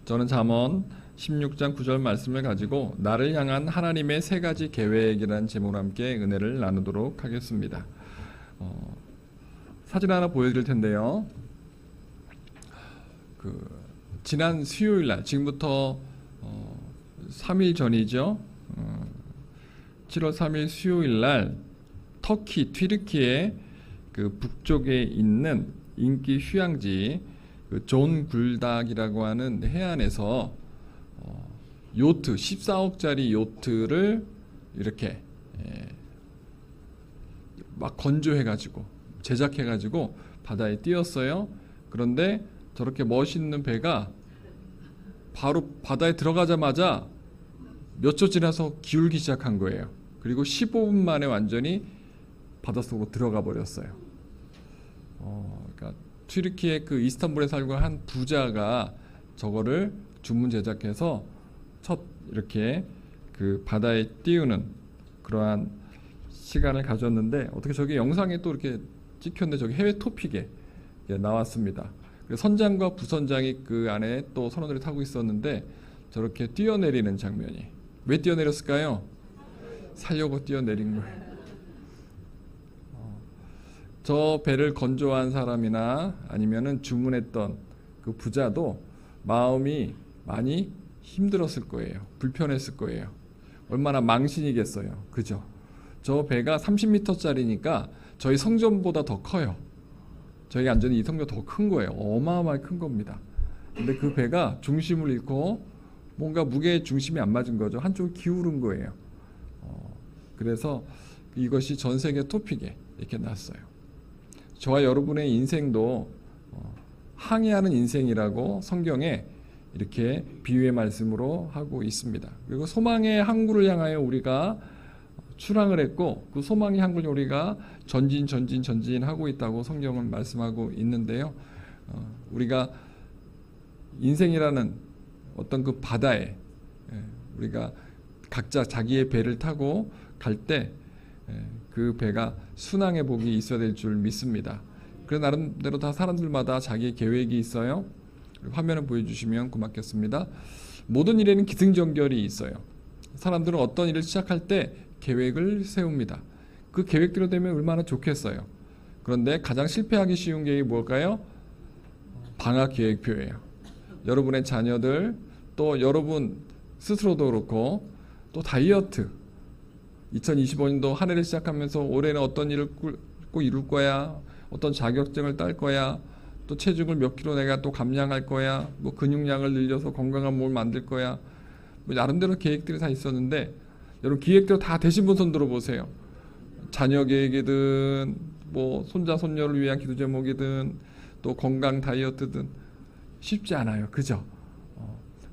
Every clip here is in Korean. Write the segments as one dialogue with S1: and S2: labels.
S1: 저는 잠언 16장 9절 말씀을 가지고 나를 향한 하나님의 세 가지 계획이라는 제목으로 함께 은혜를 나누도록 하겠습니다. 사진 하나 보여드릴 텐데요. 지난 수요일 날, 지금부터 3일 전이죠. 7월 3일 수요일 날 터키 튀르키예 북쪽에 있는 인기 휴양지 존 굴닥이라고 하는 해안에서 요트 14억짜리 요트를 이렇게 막 건조해가지고 제작해가지고 바다에 띄웠어요. 그런데 저렇게 멋있는 배가 바로 바다에 들어가자마자 몇 초 지나서 기울기 시작한 거예요. 그리고 15분 만에 완전히 바닷속으로 들어가 버렸어요. 그러니까 튀르키예 이스탄불에 살고 한 부자가 저거를 주문 제작해서 첫 이렇게 바다에 띄우는 그러한 시간을 가졌는데, 어떻게 저기 영상에 또 이렇게 찍혔는데 저기 해외 토픽에 나왔습니다. 선장과 부선장이 그 안에 또 선원들이 타고 있었는데 저렇게 뛰어내리는 장면이, 왜 뛰어내렸을까요? 살려고 뛰어내린 거예요. 저 배를 건조한 사람이나 아니면은 주문했던 그 부자도 마음이 많이 힘들었을 거예요. 불편했을 거예요. 얼마나 망신이겠어요. 그죠? 저 배가 30m짜리니까 저희 성전보다 더 커요. 저희 안전이 이 성전 더 큰 거예요. 어마어마하게 큰 겁니다. 근데 그 배가 중심을 잃고 뭔가 무게의 중심이 안 맞은 거죠. 한쪽을 기울은 거예요. 그래서 이것이 전 세계 토픽에 이렇게 났어요. 저와 여러분의 인생도 항해하는 인생이라고 성경에 이렇게 비유의 말씀으로 하고 있습니다. 그리고 소망의 항구를 향하여 우리가 출항을 했고, 그 소망의 항구를 우리가 전진하고 있다고 성경은 말씀하고 있는데요. 우리가 인생이라는 어떤 그 바다에 우리가 각자 자기의 배를 타고 갈 때 그 배가 순항의 복이 있어야 될 줄 믿습니다. 그래서 나름대로 다 사람들마다 자기의 계획이 있어요. 화면을 보여주시면 고맙겠습니다. 모든 일에는 기승전결이 있어요. 사람들은 어떤 일을 시작할 때 계획을 세웁니다. 그 계획대로 되면 얼마나 좋겠어요. 그런데 가장 실패하기 쉬운 계획이 뭘까요? 방학 계획표예요. 여러분의 자녀들, 또 여러분 스스로도 그렇고, 또 다이어트, 2025년도 한 해를 시작하면서 올해는 어떤 일을 꼭 이룰 거야, 어떤 자격증을 딸 거야, 또 체중을 몇 킬로 내가 또 감량할 거야, 뭐 근육량을 늘려서 건강한 몸을 만들 거야, 뭐 나름대로 계획들이 다 있었는데, 여러분 계획대로 다 되신 분 손 들어보세요. 자녀 계획이든 뭐 손자 손녀를 위한 기도 제목이든 또 건강 다이어트든 쉽지 않아요. 그죠?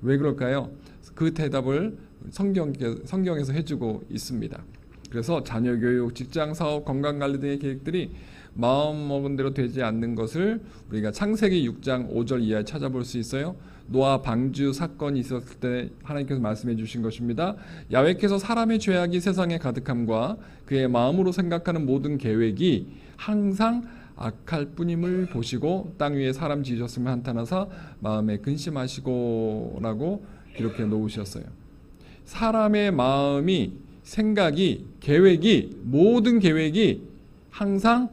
S1: 왜 그럴까요? 그 대답을 성경에서 해주고 있습니다. 그래서 자녀 교육, 직장 사업, 건강 관리 등의 계획들이 마음 먹은 대로 되지 않는 것을 우리가 창세기 6장 5절 이하에 찾아볼 수 있어요. 노아 방주 사건이 있었을 때 하나님께서 말씀해 주신 것입니다. 야훼께서 사람의 죄악이 세상에 가득함과 그의 마음으로 생각하는 모든 계획이 항상 악할 뿐임을 보시고 땅 위에 사람 지으셨으면 한탄하사 마음에 근심하시고 라고 기록해 놓으셨어요. 사람의 마음이, 생각이, 계획이, 모든 계획이 항상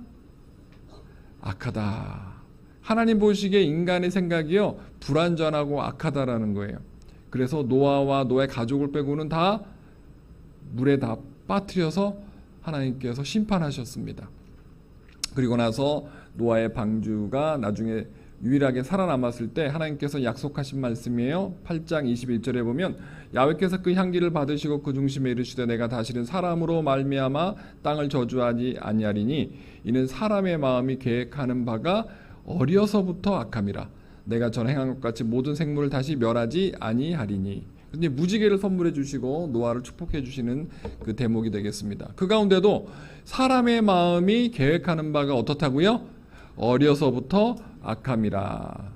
S1: 악하다. 하나님 보시기에 인간의 생각이요 불완전하고 악하다라는 거예요. 그래서 노아와 노아의 가족을 빼고는 다 물에 다 빠뜨려서 하나님께서 심판하셨습니다. 그리고 나서 노아의 방주가 나중에 유일하게 살아남았을 때 하나님께서 약속하신 말씀이에요. 8장 21절에 보면 야훼께서 그 향기를 받으시고 그 중심에 이르시되 내가 다시는 사람으로 말미암아 땅을 저주하지 아니하리니 이는 사람의 마음이 계획하는 바가 어려서부터 악함이라 내가 전 행한 것 같이 모든 생물을 다시 멸하지 아니하리니. 근데 무지개를 선물해 주시고 노아를 축복해 주시는 그 대목이 되겠습니다. 그 가운데도 사람의 마음이 계획하는 바가 어떻다고요? 어려서부터 악함이라.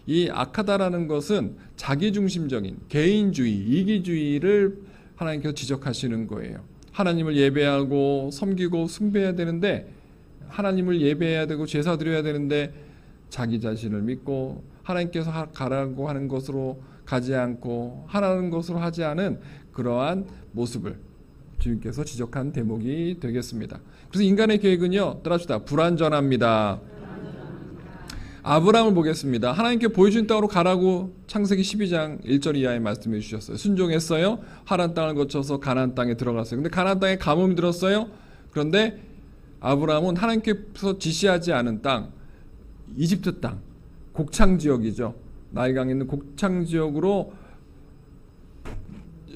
S1: 이 악하다라는 것은 자기중심적인 개인주의, 이기주의를 하나님께서 지적하시는 거예요. 하나님을 예배하고 섬기고 숭배해야 되는데, 하나님을 예배해야 되고 제사 드려야 되는데 자기 자신을 믿고 하나님께서 가라고 하는 것으로 가지 않고 하라는 것으로 하지 않은 그러한 모습을 주님께서 지적한 대목이 되겠습니다. 그래서 인간의 계획은요, 따라합시다. 불완전합니다. 아브라함을 보겠습니다. 하나님께 보여준 땅으로 가라고 창세기 12장 1절 이하에 말씀해 주셨어요. 순종했어요. 하란 땅을 거쳐서 가나안 땅에 들어갔어요. 근데 가나안 땅에 가뭄이 들었어요. 그런데 아브라함은 하나님께서 지시하지 않은 땅, 이집트 땅, 곡창 지역이죠. 나일강에 있는 곡창 지역으로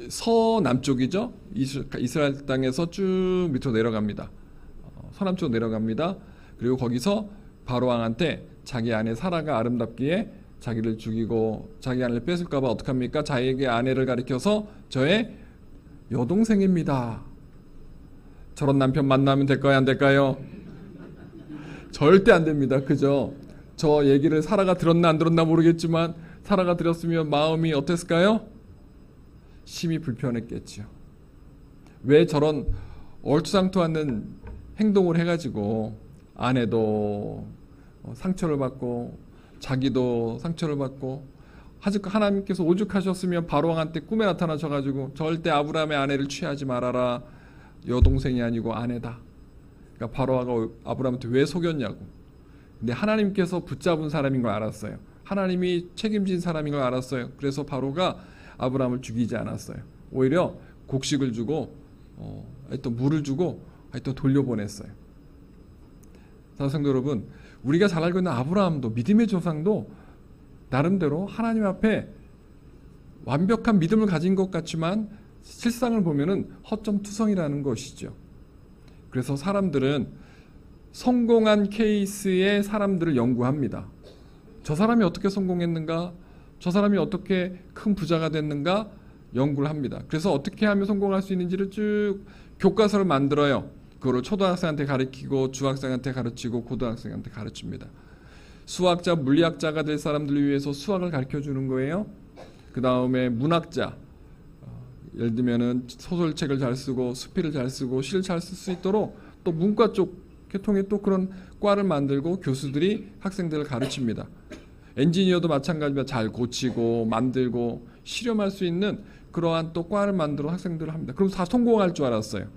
S1: 서남쪽이죠. 이스라엘 땅에서 쭉 밑으로 내려갑니다. 서남쪽으로 내려갑니다. 그리고 거기서 바로 왕한테 자기 아내 사라가 아름답기에 자기를 죽이고 자기 아내를 뺏을까 봐 어떡합니까? 자기에게 아내를 가리켜서 저의 여동생입니다. 저런 남편 만나면 될까요? 안 될까요? 절대 안 됩니다. 그죠? 저 얘기를 사라가 들었나 안 들었나 모르겠지만 사라가 들었으면 마음이 어땠을까요? 심히 불편했겠죠. 왜 저런 얼토당토 않는 행동을 해가지고 아내도 상처를 받고 자기도 상처를 받고 하나님께서 오죽하셨으면 바로왕한테 꿈에 나타나셔가지고 절대 아브라함의 아내를 취하지 말아라. 여동생이 아니고 아내다. 그러니까 바로왕가 아브라함한테 왜 속였냐고. 근데 하나님께서 붙잡은 사람인 걸 알았어요. 하나님이 책임진 사람인 걸 알았어요. 그래서 바로가 아브라함을 죽이지 않았어요. 오히려 곡식을 주고 또 물을 주고 또 돌려보냈어요. 성도 여러분, 우리가 잘 알고 있는 아브라함도 믿음의 조상도 나름대로 하나님 앞에 완벽한 믿음을 가진 것 같지만 실상을 보면은 허점투성이라는 것이죠. 그래서 사람들은 성공한 케이스의 사람들을 연구합니다. 저 사람이 어떻게 성공했는가? 저 사람이 어떻게 큰 부자가 됐는가? 연구를 합니다. 그래서 어떻게 하면 성공할 수 있는지를 쭉 교과서를 만들어요. 그거를 초등학생한테 가르치고 중학생한테 가르치고 고등학생한테 가르칩니다. 수학자, 물리학자가 될 사람들을 위해서 수학을 가르쳐주는 거예요. 그 다음에 문학자, 예를 들면은 소설책을 잘 쓰고 수필을 잘 쓰고 시를 잘 쓸 수 있도록 또 문과 쪽 계통의 또 그런 과를 만들고 교수들이 학생들을 가르칩니다. 엔지니어도 마찬가지입니다. 잘 고치고 만들고 실험할 수 있는 그러한 또 과를 만들어 학생들을 합니다. 그럼 다 성공할 줄 알았어요.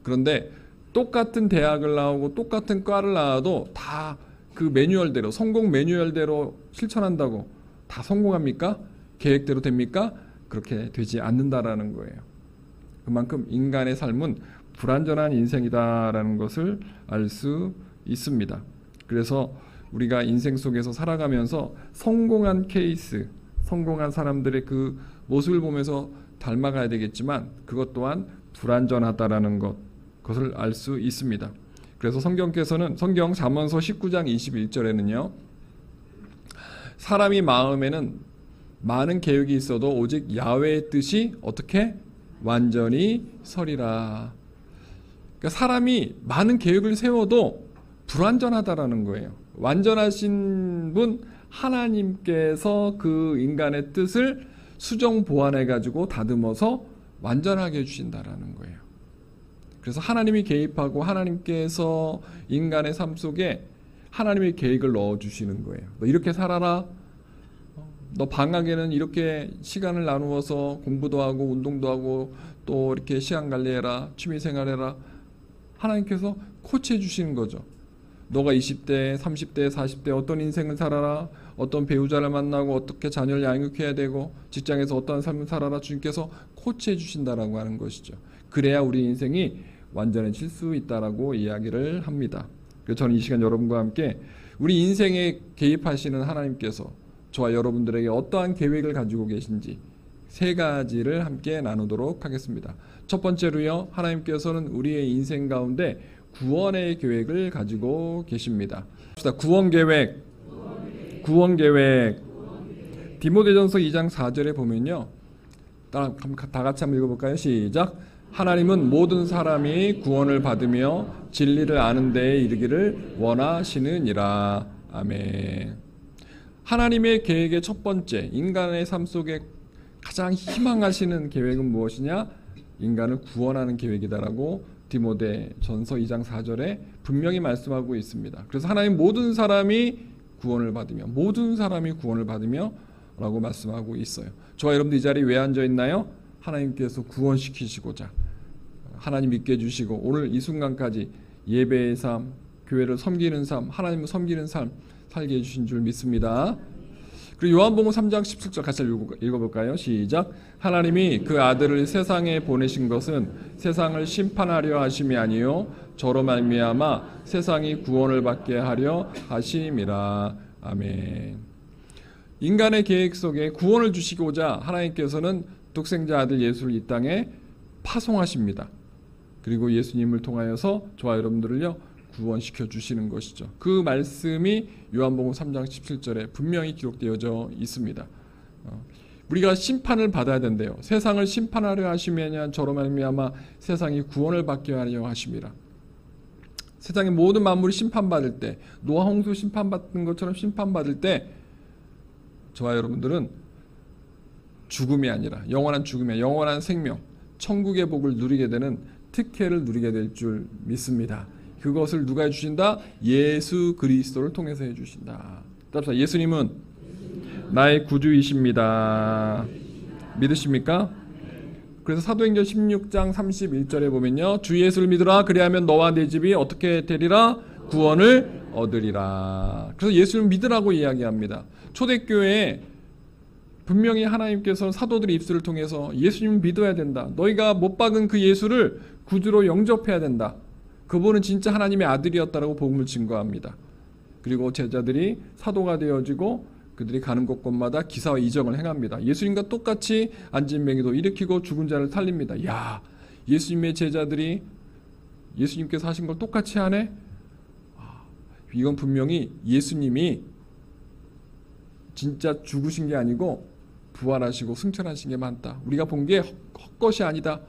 S1: 그런데 똑같은 대학을 나오고 똑같은 과를 나와도 다 그 매뉴얼대로 성공 매뉴얼대로 실천한다고 다 성공합니까? 계획대로 됩니까? 그렇게 되지 않는다라는 거예요. 그만큼 인간의 삶은 불완전한 인생이다라는 것을 알 수 있습니다. 그래서 우리가 인생 속에서 살아가면서 성공한 케이스, 성공한 사람들의 그 모습을 보면서 닮아가야 되겠지만 그것 또한 불완전하다라는 그것을 알 수 있습니다. 그래서 성경께서는 성경 잠언서 19장 21절에는요. 사람이 마음에는 많은 계획이 있어도 오직 야훼의 뜻이 어떻게 완전히 서리라. 그러니까 사람이 많은 계획을 세워도 불완전하다라는 거예요. 완전하신 분 하나님께서 그 인간의 뜻을 수정 보완해 가지고 다듬어서 완전하게 해주신다라는 거예요. 그래서 하나님이 개입하고 하나님께서 인간의 삶 속에 하나님의 계획을 넣어주시는 거예요. 너 이렇게 살아라. 너 방학에는 이렇게 시간을 나누어서 공부도 하고 운동도 하고 또 이렇게 시간 관리해라. 취미생활해라. 하나님께서 코치해 주시는 거죠. 너가 20대, 30대, 40대 어떤 인생을 살아라. 어떤 배우자를 만나고 어떻게 자녀를 양육해야 되고 직장에서 어떠한 삶을 살아라. 주님께서 코치해 주신다라고 하는 것이죠. 그래야 우리 인생이 완전해질 수 있다라고 이야기를 합니다. 그래서 저는 이 시간 여러분과 함께 우리 인생에 개입하시는 하나님께서 저와 여러분들에게 어떠한 계획을 가지고 계신지 세 가지를 함께 나누도록 하겠습니다. 첫 번째로요, 하나님께서는 우리의 인생 가운데 구원의 계획을 가지고 계십니다. 구원 계획. 디모데전서 2장 4절에 보면요, 다 같이 한번 읽어볼까요? 시작. 하나님은 모든 사람이 구원을 받으며 진리를 아는 데에 이르기를 원하시느니라. 아멘. 하나님의 계획의 첫 번째, 인간의 삶 속에 가장 희망하시는 계획은 무엇이냐? 인간을 구원하는 계획이다라고 디모데전서 2장 4절에 분명히 말씀하고 있습니다. 그래서 하나님 모든 사람이 구원을 받으며 라고 말씀하고 있어요. 저와 여러분들 이 자리에 왜 앉아 있나요? 하나님께서 구원시키시고자 하나님 믿게 해주시고 오늘 이 순간까지 예배의 삶, 교회를 섬기는 삶, 하나님을 섬기는 삶 살게 해주신 줄 믿습니다. 그리고 요한복음 3장 17절 같이 읽어볼까요? 시작. 하나님이 그 아들을 세상에 보내신 것은 세상을 심판하려 하심이 아니요 저로 말미암아 세상이 구원을 받게 하려 하심이라. 아멘. 인간의 계획 속에 구원을 주시고자 하나님께서는 독생자 아들 예수를 이 땅에 파송하십니다. 그리고 예수님을 통하여서 저와 여러분들을요 구원시켜 주시는 것이죠. 그 말씀이 요한복음 3장 17절에 분명히 기록되어져 있습니다. 우리가 심판을 받아야 된대요. 세상을 심판하려 하시면 저로 말미암아 세상이 구원을 받게 하려 하심이라. 세상의 모든 만물이 심판받을 때, 노아 홍수 심판받는 것처럼 심판받을 때 저와 여러분들은 죽음이 아니라 영원한 죽음이 아니라 영원한 생명, 천국의 복을 누리게 되는 특혜를 누리게 될 줄 믿습니다. 그것을 누가 해주신다? 예수 그리스도를 통해서 해주신다. 따라서 예수님은 나의 구주이십니다. 믿으십니까? 그래서 사도행전 16장 31절에 보면요, 주 예수를 믿으라. 그리하면 너와 네 집이 어떻게 되리라? 구원을 얻으리라. 그래서 예수를 믿으라고 이야기합니다. 초대교회에 분명히 하나님께서 사도들의 입술을 통해서 예수님을 믿어야 된다. 너희가 못 박은 그 예수를 구주로 영접해야 된다. 그분은 진짜 하나님의 아들이었다라고 복음을 증거합니다. 그리고 제자들이 사도가 되어지고 그들이 가는 곳곳마다 기사와 이적을 행합니다. 예수님과 똑같이 안진뱅이도 일으키고 죽은 자를 살립니다. 야, 예수님의 제자들이 예수님께서 하신 걸 똑같이 하네? 이건 분명히 예수님이 진짜 죽으신 게 아니고 부활하시고 승천하신 게 많다. 우리가 본 게 헛것이 아니다.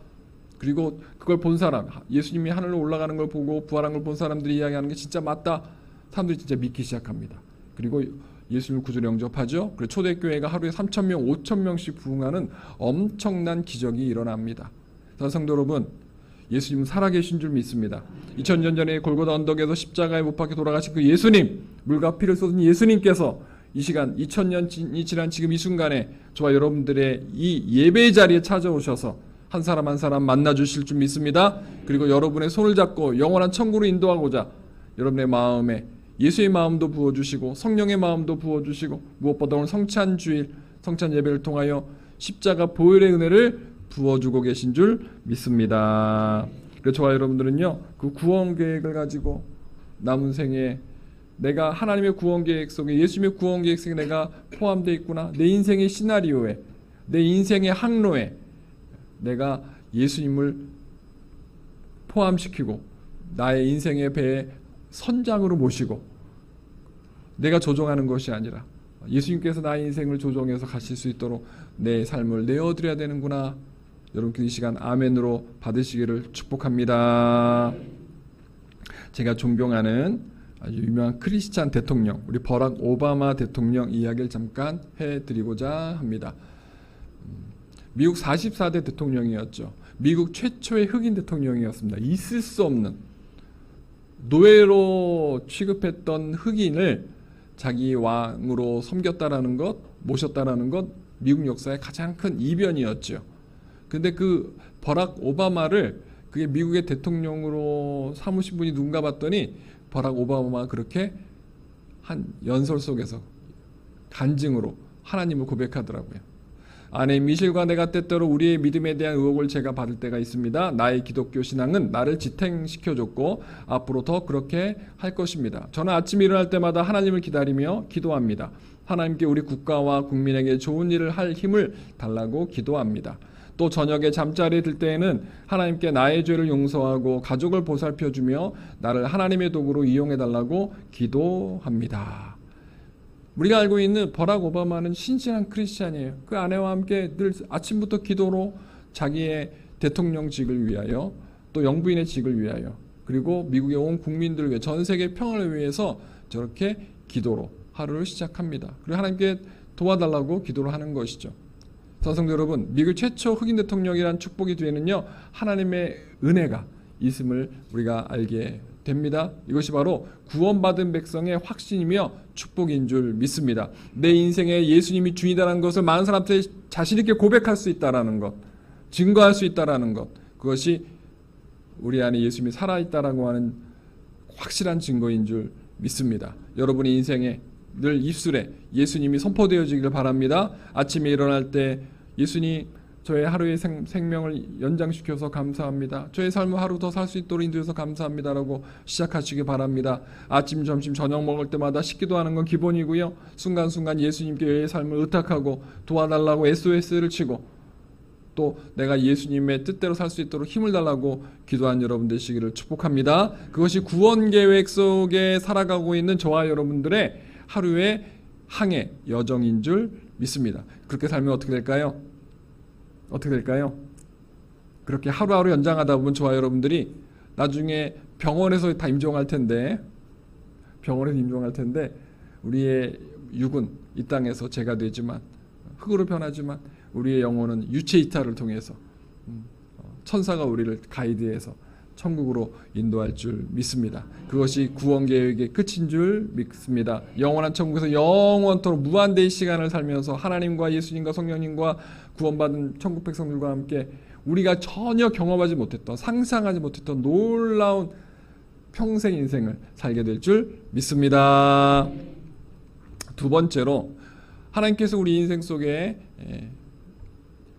S1: 그리고 그걸 본 사람, 예수님이 하늘로 올라가는 걸 보고 부활한 걸 본 사람들이 이야기하는 게 진짜 맞다. 사람들이 진짜 믿기 시작합니다. 그리고 예수님을 구주로 영접하죠. 그리고 초대교회가 하루에 3,000명, 5,000명씩 부흥하는 엄청난 기적이 일어납니다. 성도 여러분, 예수님은 살아계신 줄 믿습니다. 2000년 전에 골고다 언덕에서 십자가에 못 박혀 돌아가신 그 예수님, 물과 피를 쏟은 예수님께서 이 시간 2000년이 지난 지금 이 순간에 저와 여러분들의 이 예배의 자리에 찾아오셔서 한 사람 한 사람 만나주실 줄 믿습니다. 그리고 여러분의 손을 잡고 영원한 천국으로 인도하고자 여러분의 마음에 예수의 마음도 부어주시고 성령의 마음도 부어주시고 무엇보다 오늘 성찬주일, 성찬 예배를 통하여 십자가 보혈의 은혜를 부어주고 계신 줄 믿습니다. 그래서 저와 여러분들은요, 그 구원 계획을 가지고 남은 생에 내가 하나님의 구원 계획 속에, 예수님의 구원 계획 속에 내가 포함되어 있구나. 내 인생의 시나리오에, 내 인생의 항로에 내가 예수님을 포함시키고 나의 인생의 배에 선장으로 모시고 내가 조종하는 것이 아니라 예수님께서 나의 인생을 조종해서 가실 수 있도록 내 삶을 내어드려야 되는구나. 여러분께 이 시간 아멘으로 받으시기를 축복합니다. 제가 존경하는 아주 유명한 크리스찬 대통령, 우리 버락 오바마 대통령 이야기를 잠깐 해드리고자 합니다. 미국 44대 대통령이었죠. 미국 최초의 흑인 대통령이었습니다. 있을 수 없는 노예로 취급했던 흑인을 자기 왕으로 섬겼다라는 것, 모셨다라는 것, 미국 역사의 가장 큰 이변이었죠. 근데 그 버락 오바마를 그게 미국의 대통령으로 삼으신 분이 누군가 봤더니 버락 오바마가 그렇게 한 연설 속에서 간증으로 하나님을 고백하더라고요. 아내 미실과 내가 때때로 우리의 믿음에 대한 의혹을 제가 받을 때가 있습니다. 나의 기독교 신앙은 나를 지탱시켜줬고 앞으로 더 그렇게 할 것입니다. 저는 아침에 일어날 때마다 하나님을 기다리며 기도합니다. 하나님께 우리 국가와 국민에게 좋은 일을 할 힘을 달라고 기도합니다. 또 저녁에 잠자리에 들 때에는 하나님께 나의 죄를 용서하고 가족을 보살펴주며 나를 하나님의 도구로 이용해달라고 기도합니다. 우리가 알고 있는 버락 오바마는 신실한 크리스찬이에요. 그 아내와 함께 늘 아침부터 기도로 자기의 대통령직을 위하여 또 영부인의 직을 위하여 그리고 미국의 온 국민들을 위해 전 세계 평화를 위해서 저렇게 기도로 하루를 시작합니다. 그리고 하나님께 도와달라고 기도를 하는 것이죠. 성도 여러분, 미국 최초 흑인 대통령이란 축복이 뒤에는요 하나님의 은혜가 있음을 우리가 알게 됩니다. 이것이 바로 구원받은 백성의 확신이며 축복인 줄 믿습니다. 내 인생에 예수님이 주인이라는 것을 많은 사람들이 자신 있게 고백할 수 있다라는 것, 증거할 수 있다라는 것, 그것이 우리 안에 예수님이 살아있다라고 하는 확실한 증거인 줄 믿습니다. 여러분의 인생에 늘 입술에 예수님이 선포되어지기를 바랍니다. 아침에 일어날 때 예수님 저의 하루의 생명을 연장시켜서 감사합니다. 저의 삶을 하루 더 살 수 있도록 인도해서 감사합니다라고 시작하시기 바랍니다. 아침, 점심, 저녁 먹을 때마다 식기도 하는 건 기본이고요. 순간순간 예수님께 내 삶을 의탁하고 도와달라고 SOS를 치고 또 내가 예수님의 뜻대로 살 수 있도록 힘을 달라고 기도한 여러분 되시기를 축복합니다. 그것이 구원 계획 속에 살아가고 있는 저와 여러분들의 하루의 항해 여정인 줄 믿습니다. 그렇게 살면 어떻게 될까요? 어떻게 될까요? 그렇게 하루하루 연장하다 보면 저와 여러분들이 나중에 병원에서 다 임종할 텐데 우리의 육은 이 땅에서 죄가 되지만 흙으로 변하지만 우리의 영혼은 유체 이탈을 통해서 천사가 우리를 가이드해서 천국으로 인도할 줄 믿습니다. 그것이 구원 계획의 끝인 줄 믿습니다. 영원한 천국에서 영원토록 무한대의 시간을 살면서 하나님과 예수님과 성령님과 구원받은 천국 백성들과 함께 우리가 전혀 경험하지 못했던, 상상하지 못했던 놀라운 평생 인생을 살게 될 줄 믿습니다. 두 번째로 하나님께서 우리 인생 속에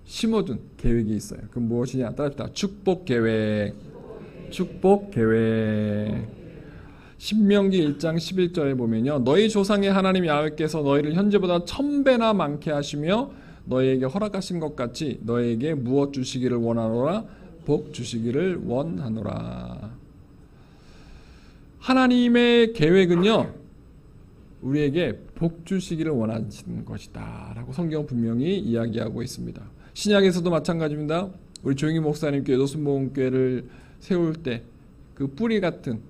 S1: 심어둔 계획이 있어요. 그 무엇이냐? 따라합시다. 축복 계획. 축복 계획. 신명기 1장 11절에 보면요. 너희 조상의 하나님 야훼께서 너희를 현재보다 1000배나 많게 하시며 너희에게 허락하신 것 같이 너희에게 무엇 주시기를 원하노라? 복 주시기를 원하노라. 하나님의 계획은요. 우리에게 복 주시기를 원하시는 것이다 라고 성경은 분명히 이야기하고 있습니다. 신약에서도 마찬가지입니다. 우리 조영희 목사님께 노순복음교회를 세울 때 그 뿌리 같은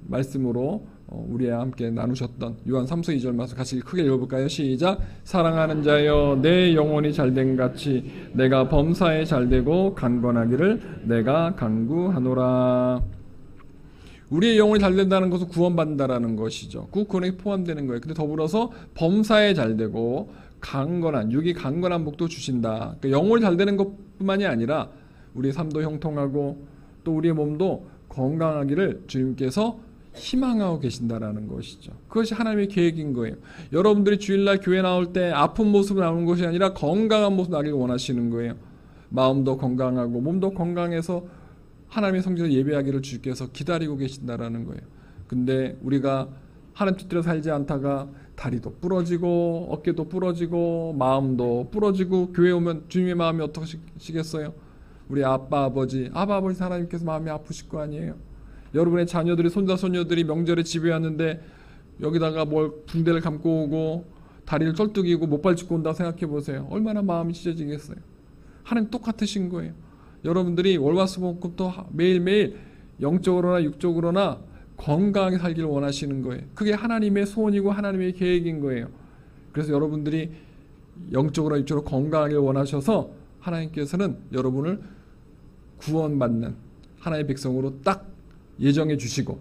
S1: 말씀으로 우리와 함께 나누셨던 요한 3서 2절 말씀 같이 크게 읽어볼까요? 시작. 사랑하는 자여 내 영혼이 잘된 같이 내가 범사에 잘되고 강건하기를 내가 간구하노라. 우리의 영혼이 잘된다는 것은 구원받는다라는 것이죠. 그 구원에 포함되는 거예요. 근데 더불어서 범사에 잘되고 강건한, 육이 강건한 복도 주신다. 그러니까 영혼이 잘되는 것뿐만이 아니라 우리의 삶도 형통하고 또 우리의 몸도 건강하기를 주님께서 희망하고 계신다라는 것이죠. 그것이 하나님의 계획인 거예요. 여러분들이 주일날 교회 나올 때 아픈 모습을 나오는 것이 아니라 건강한 모습 나기를 원하시는 거예요. 마음도 건강하고 몸도 건강해서 하나님의 성전을 예배하기를 주께서 기다리고 계신다라는 거예요. 근데 우리가 하나님 뜻대로 살지 않다가 다리도 부러지고 어깨도 부러지고 마음도 부러지고 교회 오면 주님의 마음이 어떠시겠어요? 우리 아빠 아버지 하나님께서 마음이 아프실 거 아니에요. 여러분의 자녀들이 손자 손녀들이 명절에 집에 왔는데 여기다가 뭘 붕대를 감고 오고 다리를 쩔뚝이고 못발 짚고 온다고 생각해 보세요. 얼마나 마음이 찢어지겠어요. 하나님 똑같으신 거예요. 여러분들이 월화수목금도 매일매일 영적으로나 육적으로나 건강하게 살기를 원하시는 거예요. 그게 하나님의 소원이고 하나님의 계획인 거예요. 그래서 여러분들이 영적으로 육적으로 건강하게 원하셔서 하나님께서는 여러분을 구원받는 하나님의 백성으로 딱 예정해 주시고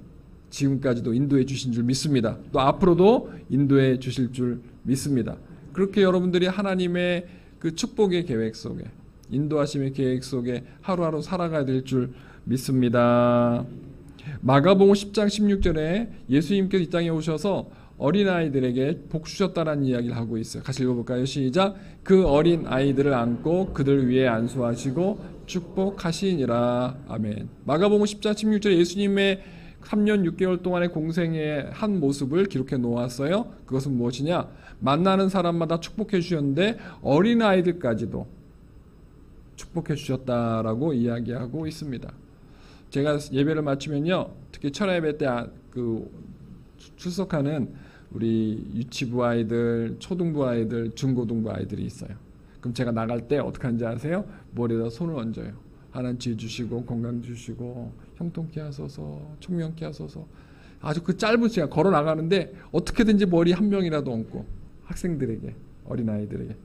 S1: 지금까지도 인도해 주신 줄 믿습니다. 또 앞으로도 인도해 주실 줄 믿습니다. 그렇게 여러분들이 하나님의 그 축복의 계획 속에 인도하심의 계획 속에 하루하루 살아가야 될 줄 믿습니다. 마가복음 10장 16절에 예수님께서 이 땅에 오셔서 어린아이들에게 복 주셨다라는 이야기를 하고 있어요. 같이 읽어볼까요? 시작. 그 어린 아이들을 안고 그들 위에 안수하시고 축복하시니라. 아멘. 마가복음 10장 16절에 예수님의 3년 6개월 동안의 공생의 한 모습을 기록해 놓았어요. 그것은 무엇이냐? 만나는 사람마다 축복해 주셨는데 어린아이들까지도 축복해 주셨다라고 이야기하고 있습니다. 제가 예배를 마치면요, 특히 철야예배 때 출석하는 우리 유치부 아이들, 초등부 아이들, 중고등부 아이들이 있어요. 그럼 제가 나갈 때 어떻게 하는지 아세요? 머리에다 손을 얹어요. 하나님 지혜 주시고 건강 주시고 형통케 하소서, 총명케 하소서. 아주 그 짧은 시간 걸어 나가는데 어떻게든지 머리 한 명이라도 얹고 학생들에게, 어린아이들에게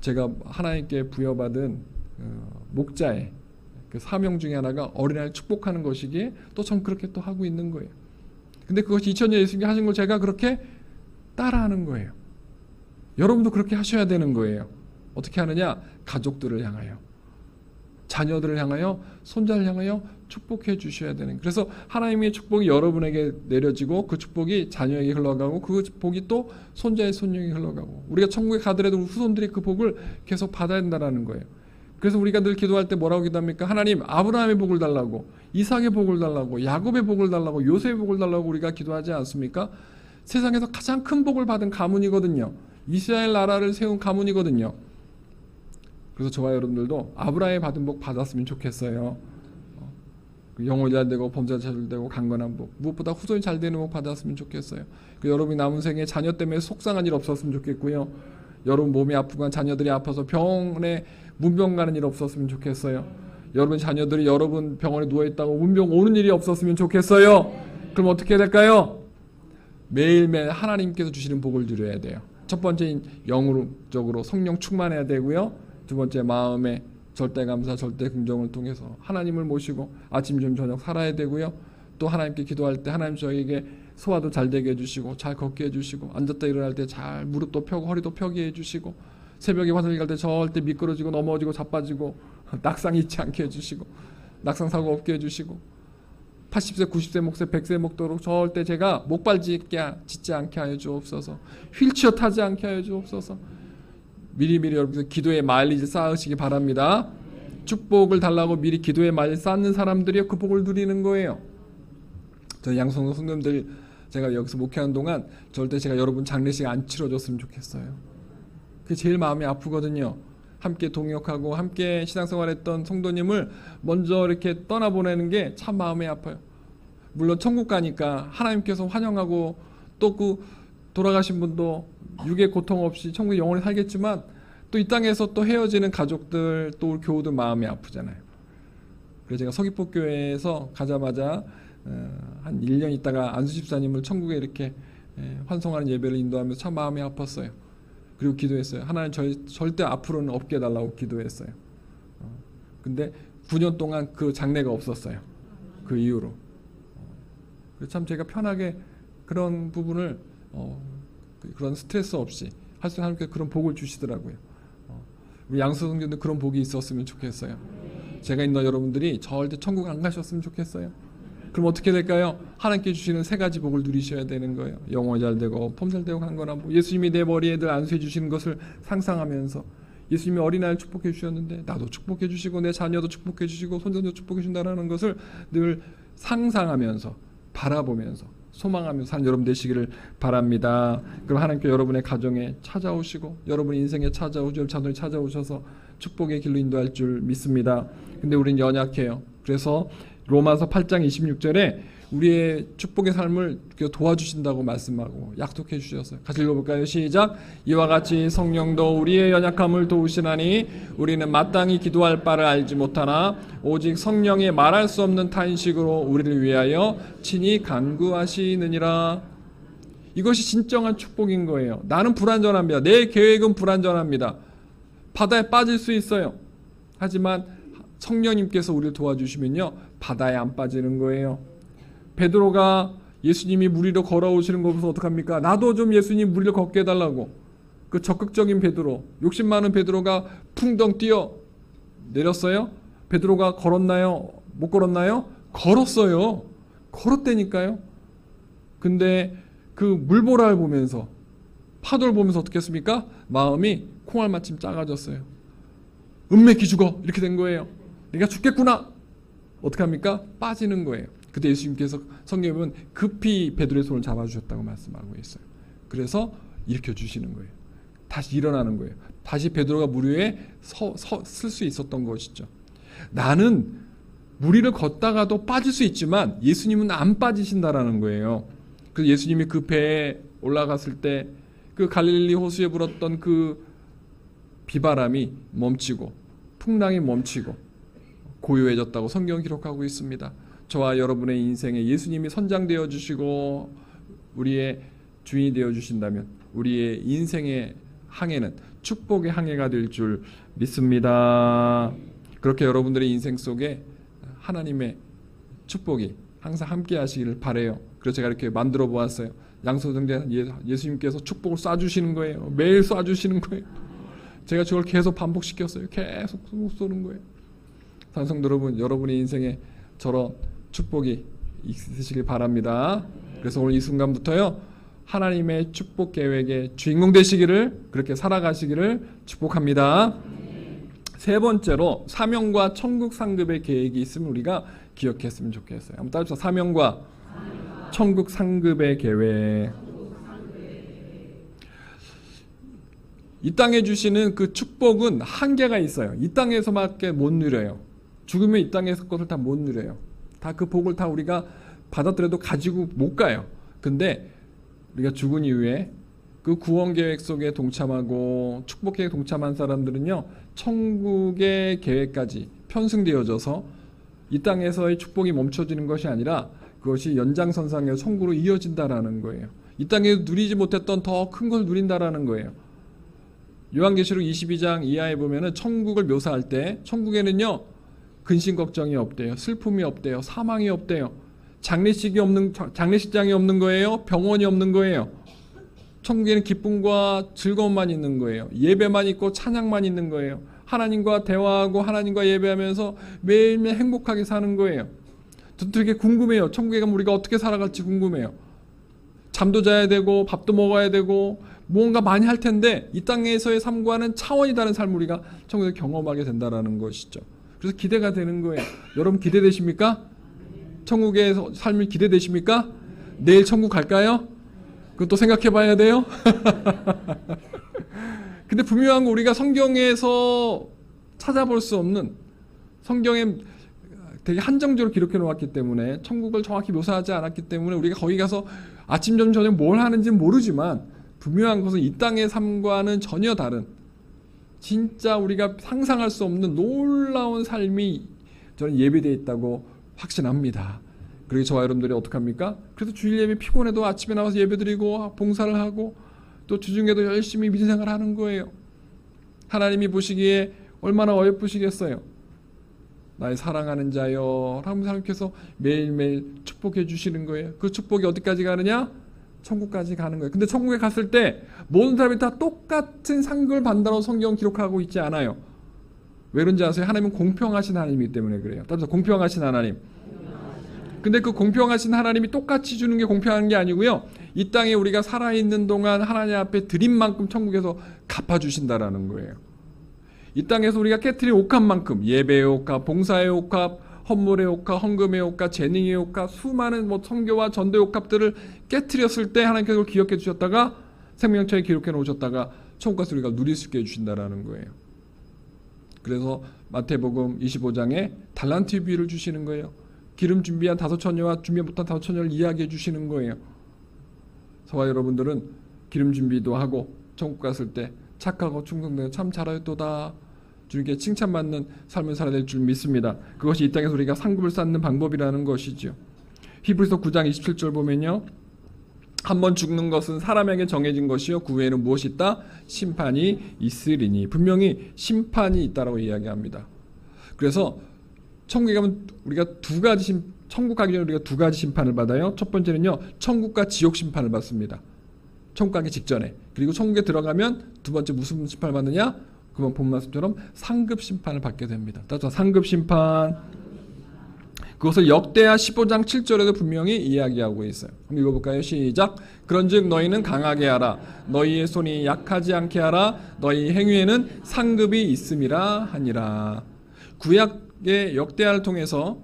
S1: 제가 하나님께 부여받은 목자의 그 사명 중에 하나가 어린아이를 축복하는 것이기에 또 전 그렇게 또 하고 있는 거예요. 근데 그것이 2000년 예수님이 하신 걸 제가 그렇게 따라하는 거예요. 여러분도 그렇게 하셔야 되는 거예요. 어떻게 하느냐? 가족들을 향하여, 자녀들을 향하여, 손자를 향하여 축복해 주셔야 되는. 그래서 하나님의 축복이 여러분에게 내려지고 그 축복이 자녀에게 흘러가고 그 복이 또 손자의 손녀에게 흘러가고 우리가 천국에 가더라도 후손들이 그 복을 계속 받아야 된다는 거예요. 그래서 우리가 늘 기도할 때 뭐라고 기도합니까? 하나님, 아브라함의 복을 달라고, 이삭의 복을 달라고, 야곱의 복을 달라고, 요셉의 복을 달라고 우리가 기도하지 않습니까? 세상에서 가장 큰 복을 받은 가문이거든요. 이스라엘 나라를 세운 가문이거든요. 그래서 저와 여러분들도 아브라함이 받은 복 받았으면 좋겠어요. 영혼이 잘 되고 범죄가 잘 되고 강건한 복, 무엇보다 후손이 잘 되는 복 받았으면 좋겠어요. 여러분이 남은 생에 자녀 때문에 속상한 일 없었으면 좋겠고요. 여러분 몸이 아프거나 자녀들이 아파서 병원에 문병 가는 일 없었으면 좋겠어요. 여러분 자녀들이 여러분 병원에 누워있다고 문병 오는 일이 없었으면 좋겠어요. 그럼 어떻게 해야 될까요? 매일매일 하나님께서 주시는 복을 누려야 돼요. 첫 번째는 영적으로 성령 충만해야 되고요. 두 번째 마음의 절대 감사, 절대 긍정을 통해서 하나님을 모시고 아침, 점심, 저녁 살아야 되고요. 또 하나님께 기도할 때 하나님 저에게 소화도 잘 되게 해주시고 잘 걷게 해주시고 앉았다 일어날 때 잘 무릎도 펴고 허리도 펴게 해주시고 새벽에 화장실 갈 때 절대 미끄러지고 넘어지고 자빠지고 낙상 잊지 않게 해주시고 낙상 사고 없게 해주시고 80세, 90세 목세, 100세 먹도록 절대 제가 목발 짓지 않게 하여 주옵소서. 휠체어 타지 않게 하여 주옵소서. 미리미리 여러분께서 기도의 마일리지 쌓으시기 바랍니다. 축복을 달라고 미리 기도의 마일리지 쌓는 사람들이 그 복을 누리는 거예요. 저 양성도 성도님들 제가 여기서 목회하는 동안 절대 제가 여러분 장례식 안 치러줬으면 좋겠어요. 그게 제일 마음이 아프거든요. 함께 동역하고 함께 신앙생활했던 성도님을 먼저 이렇게 떠나보내는 게 참 마음이 아파요. 물론 천국 가니까 하나님께서 환영하고 또 그 돌아가신 분도 육의 고통 없이 천국에 영원히 살겠지만 또 이 땅에서 또 헤어지는 가족들 또 우리 교우들 마음이 아프잖아요. 그래서 제가 서귀포교회에서 가자마자 한 1년 있다가 안수 집사님을 천국에 이렇게 환송하는 예배를 인도하면서 참 마음이 아팠어요. 그리고 기도했어요. 하나님 절대 앞으로는 없게 해달라고 기도했어요. 근데 9년 동안 그 장례가 없었어요. 그 이후로. 그래서 참 제가 편하게 그런 부분을 그런 스트레스 없이 할 수 있는 하나님께서 그런 복을 주시더라고요. 우리 양수성전도 그런 복이 있었으면 좋겠어요. 제가 있는 여러분들이 절대 천국 안 가셨으면 좋겠어요. 그럼 어떻게 될까요? 하나님께 주시는 세 가지 복을 누리셔야 되는 거예요. 영혼이 잘 되고 폼 잘 되고 강건한 복. 예수님이 내 머리에 늘 안수해 주시는 것을 상상하면서 예수님이 어린아이를 축복해 주셨는데 나도 축복해 주시고 내 자녀도 축복해 주시고 손자도 축복해 준다는 것을 늘 상상하면서 바라보면서 소망하면서 사는 여러분 되시기를 바랍니다. 그럼 하나님께 여러분의 가정에 찾아오시고 여러분 인생에 찾아오시고 자녀에 찾아오셔서 축복의 길로 인도할 줄 믿습니다. 근데 우리는 연약해요. 그래서 로마서 8장 26절에 우리의 축복의 삶을 도와주신다고 말씀하고 약속해 주셨어요. 같이 읽어볼까요? 시작. 이와 같이 성령도 우리의 연약함을 도우시나니 우리는 마땅히 기도할 바를 알지 못하나 오직 성령의 말할 수 없는 탄식으로 우리를 위하여 친히 간구하시느니라. 이것이 진정한 축복인 거예요. 나는 불완전합니다. 내 계획은 불완전합니다. 바다에 빠질 수 있어요. 하지만 성령님께서 우리를 도와주시면요 바다에 안 빠지는 거예요. 베드로가 예수님이 물 위로 걸어오시는 거 보면서 어떡합니까? 나도 좀 예수님 물 위로 걷게 해달라고. 그 적극적인 베드로, 욕심 많은 베드로가 풍덩 뛰어 내렸어요. 베드로가 걸었나요? 못 걸었나요? 걸었어요. 걸었다니까요. 근데 그 물보라를 보면서 파도를 보면서 어떻게 했습니까? 마음이 콩알마침 작아졌어요. 은맥이 죽어 이렇게 된 거예요. 내가 죽겠구나. 어떻게 합니까? 빠지는 거예요. 그때 예수님께서 성경에 보면 급히 베드로의 손을 잡아주셨다고 말씀하고 있어요. 그래서 일으켜 주시는 거예요. 다시 일어나는 거예요. 다시 베드로가 물 위에 쓸 수 있었던 것이죠. 나는 물 위를 걷다가도 빠질 수 있지만 예수님은 안 빠지신다라는 거예요. 그래서 예수님이 그 배에 올라갔을 때 그 갈릴리 호수에 불었던 그 비바람이 멈추고 풍랑이 멈추고 고요해졌다고 성경은 기록하고 있습니다. 저와 여러분의 인생에 예수님이 선장되어 주시고 우리의 주인이 되어 주신다면 우리의 인생의 항해는 축복의 항해가 될 줄 믿습니다. 그렇게 여러분들의 인생 속에 하나님의 축복이 항상 함께 하시기를 바라요. 그래서 제가 이렇게 만들어 보았어요. 양손정대 예수님께서 축복을 쏴주시는 거예요. 매일 쏴주시는 거예요. 제가 저걸 계속 반복시켰어요. 계속 쏘는 거예요. 산성도 여러분, 여러분의 인생에 저런 축복이 있으시길 바랍니다. 그래서 오늘 이 순간부터요, 하나님의 축복 계획의 주인공 되시기를, 그렇게 살아가시기를 축복합니다. 세 번째로 사명과 천국 상급의 계획이 있으면 우리가 기억했으면 좋겠어요. 한번 따라서 사명과 천국 상급의 계획. 이 땅에 주시는 그 축복은 한계가 있어요. 이 땅에서밖에 못 누려요. 죽으면 이 땅에서 것을 다 못 누려요. 다 그 복을 다 우리가 받았더라도 가지고 못 가요. 근데 우리가 죽은 이후에 그 구원 계획 속에 동참하고 축복 계획 동참한 사람들은요, 천국의 계획까지 편승되어져서 이 땅에서의 축복이 멈춰지는 것이 아니라 그것이 연장선상의 천국으로 이어진다라는 거예요. 이 땅에 누리지 못했던 더 큰 걸 누린다라는 거예요. 요한계시록 22장 이하에 보면은 천국을 묘사할 때 천국에는요, 근심 걱정이 없대요. 슬픔이 없대요. 사망이 없대요. 장례식장이 없는 거예요. 병원이 없는 거예요. 천국에는 기쁨과 즐거움만 있는 거예요. 예배만 있고 찬양만 있는 거예요. 하나님과 대화하고 하나님과 예배하면서 매일매일 행복하게 사는 거예요. 저도 되게 궁금해요. 천국에 가면 우리가 어떻게 살아갈지 궁금해요. 잠도 자야 되고 밥도 먹어야 되고 뭔가 많이 할 텐데 이 땅에서의 삶과는 차원이 다른 삶을 우리가 천국에서 경험하게 된다는 것이죠. 그래서 기대가 되는 거예요. 여러분 기대되십니까? 천국의 삶이 기대되십니까? 내일 천국 갈까요? 그것도 생각해 봐야 돼요. 근데 분명한 거, 우리가 성경에서 찾아볼 수 없는, 성경에 되게 한정적으로 기록해 놓았기 때문에, 천국을 정확히 묘사하지 않았기 때문에 우리가 거기 가서 아침 점심 저녁 뭘 하는지는 모르지만 분명한 것은 이 땅의 삶과는 전혀 다른, 진짜 우리가 상상할 수 없는 놀라운 삶이 저는 예비되어 있다고 확신합니다. 그리고 저와 여러분들이 어떡합니까? 그래서 주일 예배 피곤해도 아침에 나와서 예배드리고 봉사를 하고 또 주중에도 열심히 민생을 하는 거예요. 하나님이 보시기에 얼마나 어여쁘시겠어요. 나의 사랑하는 자여 하나님께서 매일매일 축복해 주시는 거예요. 그 축복이 어디까지 가느냐? 천국까지 가는 거예요. 근데 천국에 갔을 때 모든 사람이 다 똑같은 상급을 받는다고 성경 기록하고 있지 않아요. 왜 그런지 아세요? 하나님은 공평하신 하나님이기 때문에 그래요. 따라서 공평하신 하나님. 근데 그 공평하신 하나님이 똑같이 주는 게 공평한 게 아니고요, 이 땅에 우리가 살아있는 동안 하나님 앞에 드린 만큼 천국에서 갚아주신다라는 거예요. 이 땅에서 우리가 깨트린 옥합만큼, 예배의 옥합, 봉사의 옥합, 헌물의 옥합, 헌금의 옥합, 재능의 옥합, 수많은 선교와 전도의 옥합들을 깨트렸을 때 하나님께서 그걸 기억해 주셨다가 생명冊에 기록해 놓으셨다가 천국 가서 우리가 누릴 수 있게 해주신다라는 거예요. 그래서 마태복음 25장에 달란트 비유를 주시는 거예요. 기름 준비한 5처녀와 준비 못한 5처녀를 이야기해 주시는 거예요. 저와 여러분들은 기름 준비도 하고 천국 갔을 때 착하고 충성되고 참 잘하였도다, 주님께 칭찬받는 삶을 살아야 될 줄 믿습니다. 그것이 이 땅에서 우리가 상급을 쌓는 방법이라는 것이죠. 히브리서 9장 27절 보면요, 한번 죽는 것은 사람에게 정해진 것이요 그 후에는 무엇이 있다? 심판이 있으리니. 분명히 심판이 있다라고 이야기합니다. 그래서 천국에 가면 우리가 천국 가기 전에 우리가 두 가지 심판을 받아요. 첫 번째는요, 천국과 지옥 심판을 받습니다. 천국 가기 직전에. 그리고 천국에 들어가면 두 번째 무슨 심판을 받느냐? 그만 본 말씀처럼 상급 심판을 받게 됩니다. 따라서 상급 심판. 그것을 역대하 15장 7절에도 분명히 이야기하고 있어요. 한번 읽어볼까요? 시작. 그런즉 너희는 강하게 하라. 너희의 손이 약하지 않게 하라. 너희 행위에는 상급이 있음이라 하니라. 구약의 역대하를 통해서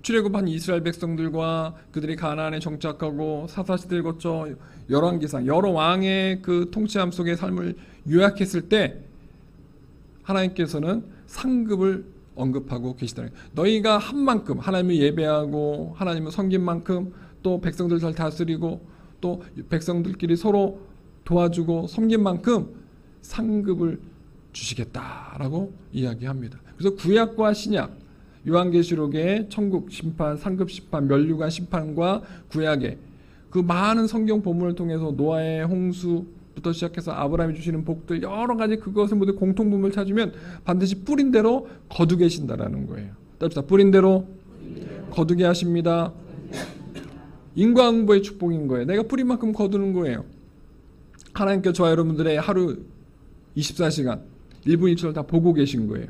S1: 출애굽한 이스라엘 백성들과 그들이 가나안에 정착하고 사사시대를 거쳐 열왕기상 여러 왕의 그 통치함 속의 삶을 요약했을 때 하나님께서는 상급을 언급하고 계시더라고요. 너희가 한 만큼 하나님을 예배하고 하나님을 섬긴 만큼, 또 백성들 잘 다스리고 또 백성들끼리 서로 도와주고 섬긴 만큼 상급을 주시겠다라고 이야기합니다. 그래서 구약과 신약, 요한계시록의 천국 심판, 상급 심판, 멸류관 심판과 구약의 그 많은 성경 본문을 통해서 노아의 홍수, 부터 시작해서 아브라함이 주시는 복들 여러 가지 그것을 모두 공통분을 찾으면 반드시 뿌린 대로 거두게 하신다라는 거예요. 따릅시다. 뿌린 대로 거두게 하십니다. 인과응보의 축복인 거예요. 내가 뿌린 만큼 거두는 거예요. 하나님께서 저와 여러분들의 하루 24시간 1분 1초를 다 보고 계신 거예요.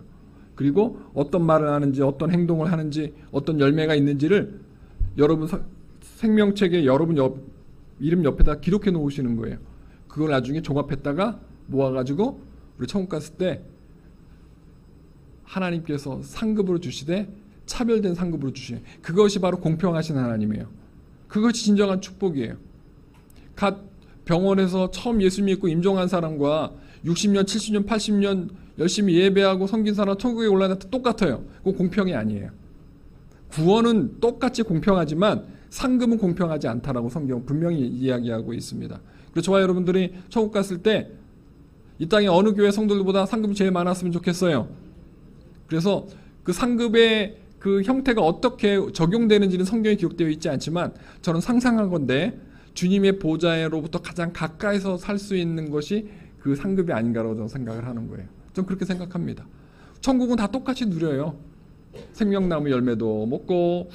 S1: 그리고 어떤 말을 하는지 어떤 행동을 하는지 어떤 열매가 있는지를 여러분 생명책에 여러분 이름 옆에다 기록해 놓으시는 거예요. 그걸 나중에 종합했다가 모아가지고 우리 천국 갔을 때 하나님께서 상급으로 주시되 차별된 상급으로 주시네. 그것이 바로 공평하신 하나님이에요. 그것이 진정한 축복이에요. 갓 병원에서 처음 예수 믿고 임종한 사람과 60년, 70년, 80년 열심히 예배하고 섬긴 사람 천국에 올라갈 때 똑같아요. 그건 공평이 아니에요. 구원은 똑같이 공평하지만 상급은 공평하지 않다라고 성경 분명히 이야기하고 있습니다. 그래서 저와 여러분들이 천국 갔을 때 이 땅에 어느 교회 성도들보다 상급이 제일 많았으면 좋겠어요. 그래서 그 상급의 그 형태가 어떻게 적용되는지는 성경에 기록되어 있지 않지만 저는 상상한 건데 주님의 보좌로부터 가장 가까이서 살 수 있는 것이 그 상급이 아닌가라고 저는 생각을 하는 거예요. 전 그렇게 생각합니다. 천국은 다 똑같이 누려요. 생명나무 열매도 먹고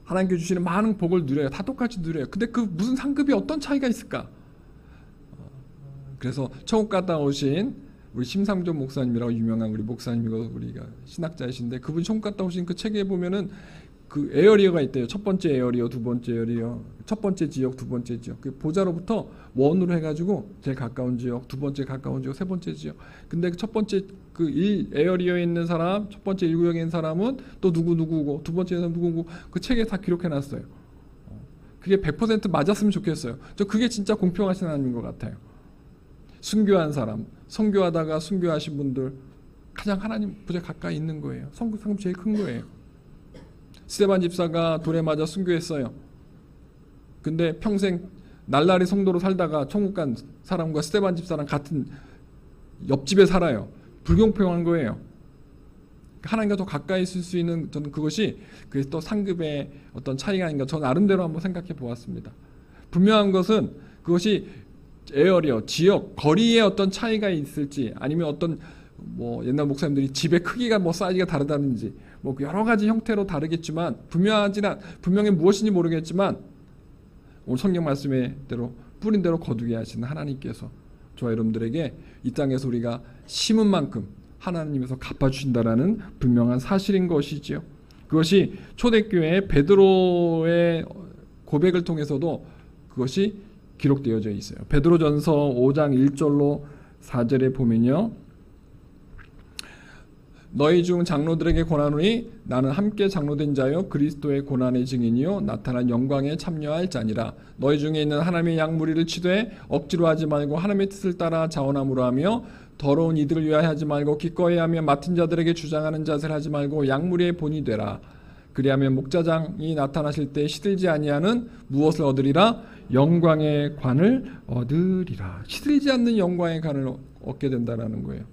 S1: 하나님께 주시는 많은 복을 누려요. 다 똑같이 누려요. 근데 그 무슨 상급이 어떤 차이가 있을까? 그래서 천국 갔다 오신 우리 심상정 목사님이라고 유명한 우리 목사님이고 우리가 신학자이신데 그분이 천국 갔다 오신 그 책에 보면은 그 에어리어가 있대요. 첫 번째 에어리어, 두 번째 에어리어, 첫 번째 지역, 두 번째 지역. 그 보좌로부터 원으로 해가지고 제일 가까운 지역, 두 번째 가까운 지역, 세 번째 지역. 근데 첫 번째 그 에어리어에 있는 사람, 첫 번째 1구역에 있는 사람은 또 누구고, 두 번째 사람 누구고 그 책에 다 기록해놨어요. 그게 100% 맞았으면 좋겠어요. 저 그게 진짜 공평하신 하나님인 것 같아요. 순교한 사람, 선교하다가 순교하신 분들 가장 하나님 보좌 가까이 있는 거예요. 상급 제일 큰 거예요. 스데반 집사가 돌에 맞아 순교했어요. 근데 평생 날라리 성도로 살다가 천국 간 사람과 스데반 집사랑 같은 옆집에 살아요. 불공평한 거예요. 하나님과 더 가까이 있을 수 있는 저는 그것이 그게 또 상급의 어떤 차이가 아닌가 저는 나름대로 한번 생각해 보았습니다. 분명한 것은 그것이 에어리어, 지역, 거리에 어떤 차이가 있을지 아니면 어떤 뭐 옛날 목사님들이 집의 크기가 뭐 사이즈가 다르다든지 뭐 여러 가지 형태로 다르겠지만 분명히 무엇인지 모르겠지만 오늘 성경 말씀대로 뿌린 대로 거두게 하시는 하나님께서 저와 여러분들에게 이 땅에서 우리가 심은 만큼 하나님께서 갚아주신다라는 분명한 사실인 것이지요. 그것이 초대교회 베드로의 고백을 통해서도 그것이 기록되어져 있어요. 베드로전서 5장 1절로 4절에 보면요. 너희 중 장로들에게 권하노니 나는 함께 장로된 자요 그리스도의 고난의 증인이요 나타난 영광에 참여할 자니라. 너희 중에 있는 하나님의 양무리를 치되 억지로 하지 말고 하나님의 뜻을 따라 자원함으로 하며 더러운 이들을 위하여 하지 말고 기꺼이 하며 맡은 자들에게 주장하는 자세를 하지 말고 양무리의 본이 되라. 그리하면 목자장이 나타나실 때 시들지 아니하는 무엇을 얻으리라? 영광의 관을 얻으리라. 시들지 않는 영광의 관을 얻게 된다는 거예요.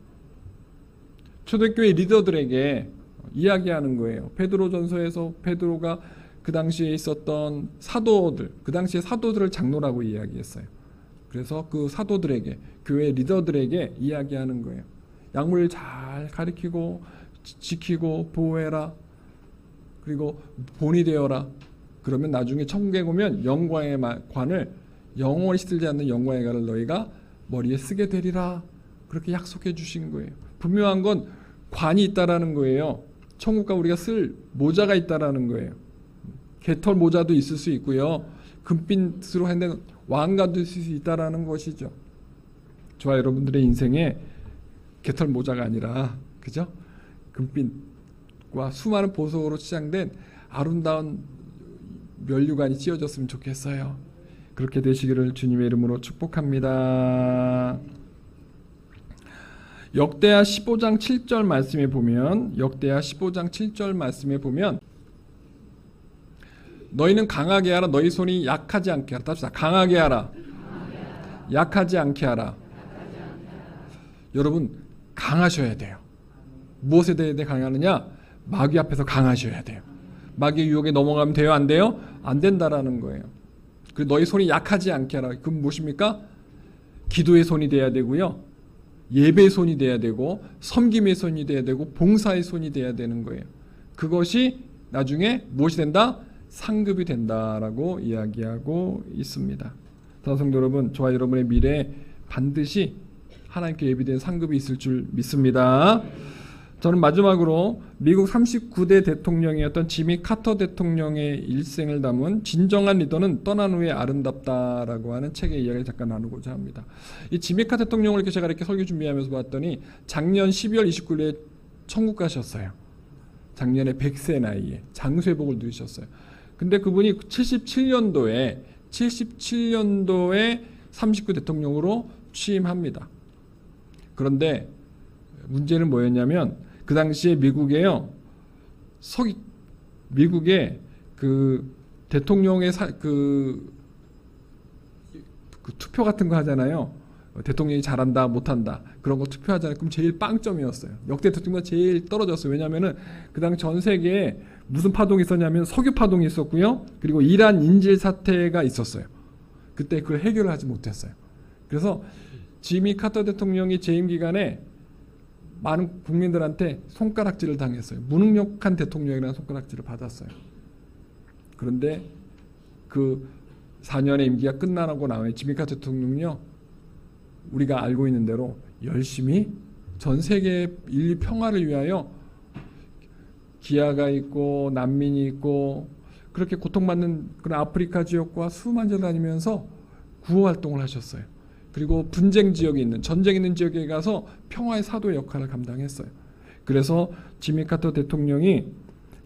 S1: 초대교회 리더들에게 이야기하는 거예요. 베드로전서에서 베드로가 그 당시에 있었던 사도들, 그 당시에 사도들을 장로라고 이야기했어요. 그래서 그 사도들에게, 교회 리더들에게 이야기하는 거예요. 양무리를 잘 가리키고 지키고 보호해라. 그리고 본이 되어라. 그러면 나중에 천국에 오면 영광의 관을 영원히 시들지 않는 영광의 관을 너희가 머리에 쓰게 되리라. 그렇게 약속해 주신 거예요. 분명한 건 관이 있다라는 거예요. 천국과 우리가 쓸 모자가 있다라는 거예요. 개털 모자도 있을 수 있고요. 금빛으로 한 왕관도 있을 수 있다라는 것이죠. 저와 여러분들의 인생에 개털 모자가 아니라 그죠? 금빛과 수많은 보석으로 치장된 아름다운 면류관이 씌워졌으면 좋겠어요. 그렇게 되시기를 주님의 이름으로 축복합니다. 역대하 15장 7절 말씀에 보면 너희는 강하게 하라. 너희 손이 약하지 않게 하라. 답시다. 강하게 하라. 약하지 않게 하라. 여러분 강하셔야 돼요. 무엇에 대해 강하느냐? 마귀 앞에서 강하셔야 돼요. 마귀의 유혹에 넘어가면 돼요? 안 돼요? 안 된다라는 거예요. 그리고 너희 손이 약하지 않게 하라. 그건 무엇입니까? 기도의 손이 돼야 되고요. 예배의 손이 돼야 되고 섬김의 손이 돼야 되고 봉사의 손이 돼야 되는 거예요. 그것이 나중에 무엇이 된다? 상급이 된다라고 이야기하고 있습니다. 성도 여러분, 저와 여러분의 미래에 반드시 하나님께 예비된 상급이 있을 줄 믿습니다. 저는 마지막으로 미국 39대 대통령이었던 지미 카터 대통령의 일생을 담은 진정한 리더는 떠난 후에 아름답다라고 하는 책의 이야기를 잠깐 나누고자 합니다. 이 지미 카터 대통령을 제가 이렇게 설교 준비하면서 봤더니 작년 12월 29일에 천국 가셨어요. 작년에 100세 나이에 장쇠복을 누리셨어요. 근데 그분이 77년도에 39 대통령으로 취임합니다. 그런데 문제는 뭐였냐면 그 당시에 미국의 그 대통령의 그 투표 같은 거 하잖아요. 대통령이 잘한다 못한다 그런 거 투표하잖아요. 그럼 제일 빵점이었어요. 역대 대통령보다 제일 떨어졌어요. 왜냐하면은 그 당 전 세계에 무슨 파동이 있었냐면 석유 파동이 있었고요. 그리고 이란 인질 사태가 있었어요. 그때 그걸 해결을 하지 못했어요. 그래서 지미 카터 대통령이 재임 기간에 많은 국민들한테 손가락질을 당했어요. 무능력한 대통령이라는 손가락질을 받았어요. 그런데 그 4년의 임기가 끝나고 나면 지미 카터 대통령은요, 우리가 알고 있는 대로 열심히 전 세계 인류 평화를 위하여 기아가 있고 난민이 있고 그렇게 고통받는 그런 아프리카 지역과 수만절 다니면서 구호 활동을 하셨어요. 그리고 분쟁 지역에 있는 전쟁 있는 지역에 가서 평화의 사도 역할을 감당했어요. 그래서 지미 카터 대통령이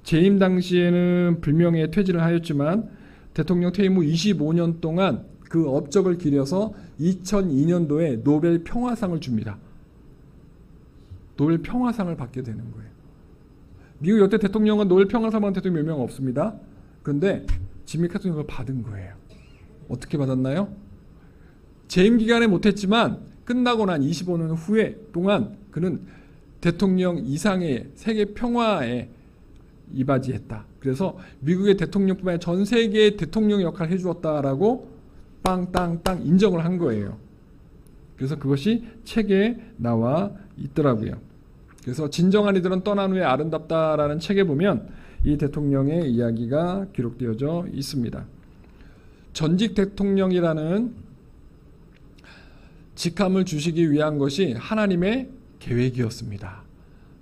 S1: 재임 당시에는 불명예 퇴진을 하였지만 대통령 퇴임 후 25년 동안 그 업적을 기려서 2002년도에 노벨 평화상을 줍니다. 노벨 평화상을 받게 되는 거예요. 미국 역대 대통령은 노벨 평화상 받은 대통령 몇 명 없습니다. 그런데 지미 카터 대통령을 받은 거예요. 어떻게 받았나요? 재임 기간에 못했지만 끝나고 난 25년 후에 동안 그는 대통령 이상의 세계 평화에 이바지했다. 그래서 미국의 대통령뿐만 아니라 전 세계의 대통령 역할을 해주었다라고 빵땅땅 인정을 한 거예요. 그래서 그것이 책에 나와 있더라고요. 그래서 진정한 이들은 떠난 후에 아름답다라는 책에 보면 이 대통령의 이야기가 기록되어져 있습니다. 전직 대통령이라는 직함을 주시기 위한 것이 하나님의 계획이었습니다.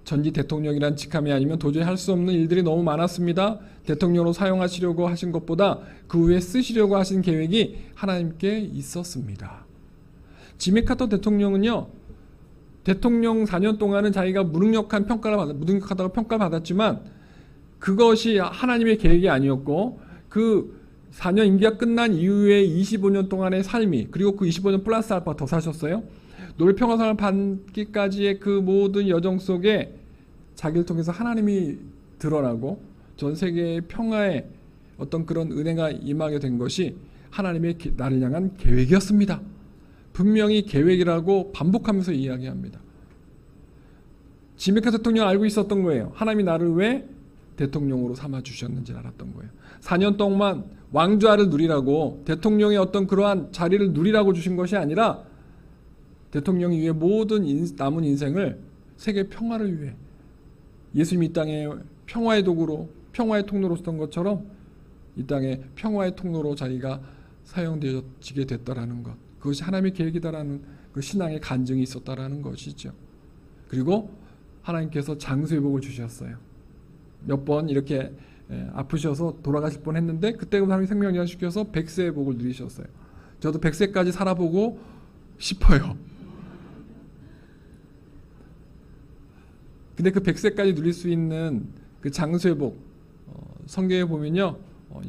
S1: 전직 대통령이란 직함이 아니면 도저히 할 수 없는 일들이 너무 많았습니다. 대통령으로 사용하시려고 하신 것보다 그 후에 쓰시려고 하신 계획이 하나님께 있었습니다. 지미 카터 대통령은요, 대통령 4년 동안은 자기가 무능력하다고 평가를 받았지만 그것이 하나님의 계획이 아니었고 그 4년 임기가 끝난 이후에 25년 동안의 삶이, 그리고 그 25년 플러스 알파 더 사셨어요. 노벨 평화상을 받기까지의 그 모든 여정 속에 자기를 통해서 하나님이 드러나고 전 세계의 평화에 어떤 그런 은혜가 임하게 된 것이 하나님의 나를 향한 계획이었습니다. 분명히 계획이라고 반복하면서 이야기합니다. 지미 카터 대통령 알고 있었던 거예요. 하나님이 나를 왜 대통령으로 삼아주셨는지 알았던 거예요. 4년 동안 왕좌를 누리라고, 대통령의 어떤 그러한 자리를 누리라고 주신 것이 아니라 대통령이 위해 모든 남은 인생을 세계 평화를 위해, 예수님이 이 땅에 평화의 도구로, 평화의 통로로 썼던 것처럼 이 땅에 평화의 통로로 자기가 사용되어지게 됐다라는 것, 그것이 하나님의 계획이다라는 그 신앙의 간증이 있었다라는 것이죠. 그리고 하나님께서 장수의 복을 주셨어요. 몇 번 이렇게 아프셔서 돌아가실 뻔 했는데 그때 하나님이 생명을 연시켜서 100세의 복을 누리셨어요. 저도 100세까지 살아보고 싶어요. 근데 그 100세까지 누릴 수 있는 그 장수의 복, 성경에 보면요,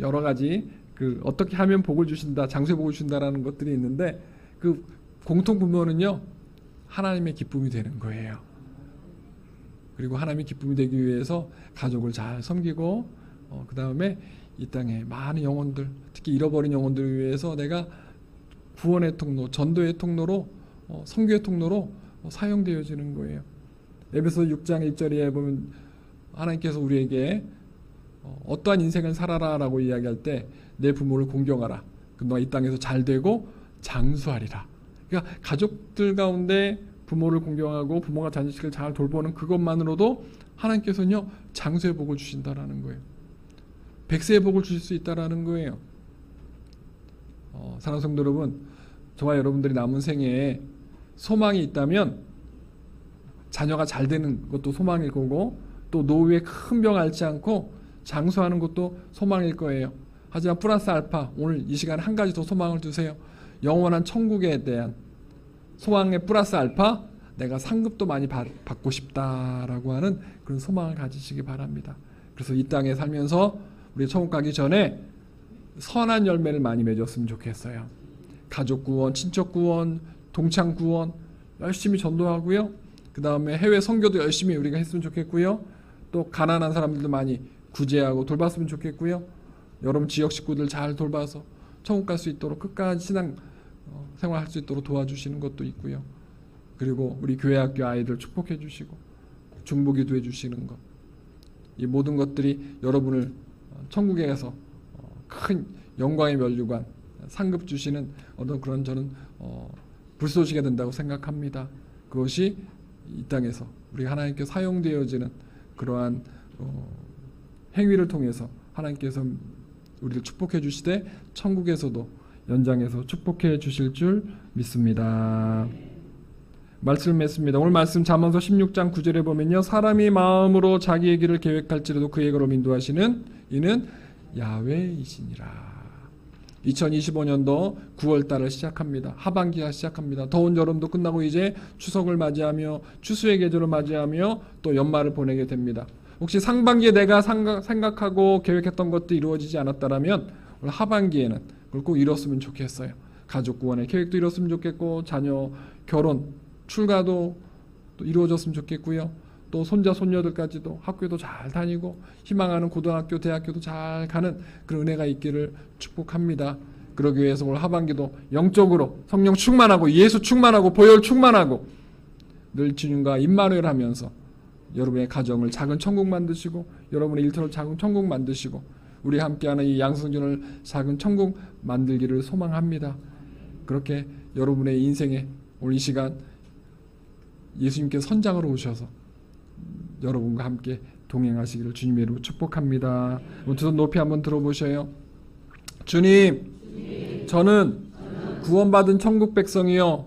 S1: 여러 가지 그 어떻게 하면 복을 주신다, 장수의 복을 주신다라는 것들이 있는데 그 공통 분모는요, 하나님의 기쁨이 되는 거예요. 그리고 하나님의 기쁨이 되기 위해서 가족을 잘 섬기고 그 다음에 이 땅에 많은 영혼들, 특히 잃어버린 영혼들을 위해서 내가 구원의 통로, 전도의 통로로, 선교의 통로로 사용되어지는 거예요. 에베소 6장 1절에 보면 하나님께서 우리에게 어떠한 인생을 살아라라고 이야기할 때 내 부모를 공경하라. 너가 이 땅에서 잘 되고 장수하리라. 그러니까 가족들 가운데 부모를 공경하고 부모가 자식을 잘 돌보는 그것만으로도 하나님께서는요 장수의 복을 주신다라는 거예요. 백세의 복을 주실 수 있다라는 거예요. 사랑하는 성도 여러분, 저와 여러분들이 남은 생애에 소망이 있다면 자녀가 잘 되는 것도 소망일 거고, 또 노후에 큰 병 앓지 않고 장수하는 것도 소망일 거예요. 하지만 플러스 알파, 오늘 이 시간에 한 가지 더 소망을 두세요. 영원한 천국에 대한 소망의 플러스 알파, 내가 상급도 많이 받고 싶다라고 하는 그런 소망을 가지시기 바랍니다. 그래서 이 땅에 살면서 우리 천국 가기 전에 선한 열매를 많이 맺었으면 좋겠어요. 가족 구원, 친척 구원, 동창 구원 열심히 전도하고요. 그 다음에 해외 선교도 열심히 우리가 했으면 좋겠고요. 또 가난한 사람들도 많이 구제하고 돌봤으면 좋겠고요. 여러분 지역 식구들 잘 돌봐서 천국 갈 수 있도록 끝까지 신앙 생활할 수 있도록 도와주시는 것도 있고요. 그리고 우리 교회 학교 아이들 축복해 주시고 중보기도 해 주시는 것, 이 모든 것들이 여러분을 천국에 가서 큰 영광의 면류관 상급 주시는 어떤 그런 저는 불쏘시게 된다고 생각합니다. 그것이 이 땅에서 우리 하나님께 사용되어지는 그러한 행위를 통해서 하나님께서 우리를 축복해 주시되 천국에서도 연장해서 축복해 주실 줄 믿습니다. 말씀을 맺습니다. 오늘 말씀 잠언서 16장 9절에 보면요, 사람이 마음으로 자기의 길을 계획할지라도 그의 걸음 인도하시는 이는 야훼이시니라. 2025년도 9월달을 시작합니다. 하반기가 시작합니다. 더운 여름도 끝나고 이제 추석을 맞이하며 추수의 계절을 맞이하며 또 연말을 보내게 됩니다. 혹시 상반기에 내가 생각하고 계획했던 것도 이루어지지 않았다면 오늘 하반기에는 그걸 꼭 이뤘으면 좋겠어요. 가족 구원의 계획도 이뤘으면 좋겠고, 자녀 결혼 출가도 또 이루어졌으면 좋겠고요. 또 손자 손녀들까지도 학교도 잘 다니고 희망하는 고등학교 대학교도 잘 가는 그런 은혜가 있기를 축복합니다. 그러기 위해서 오늘 하반기도 영적으로 성령 충만하고 예수 충만하고 보혈 충만하고 늘 주님과 임마누엘 하면서 여러분의 가정을 작은 천국 만드시고 여러분의 일터를 작은 천국 만드시고 우리 함께하는 이 양성전을 작은 천국 만들기를 소망합니다. 그렇게 여러분의 인생에 오늘 이 시간 예수님께서 선장으로 오셔서 여러분과 함께 동행하시기를 주님의 이름으로 축복합니다. 두 손 높이 한번 들어보셔요. 주님, 저는 구원받은 천국 백성이요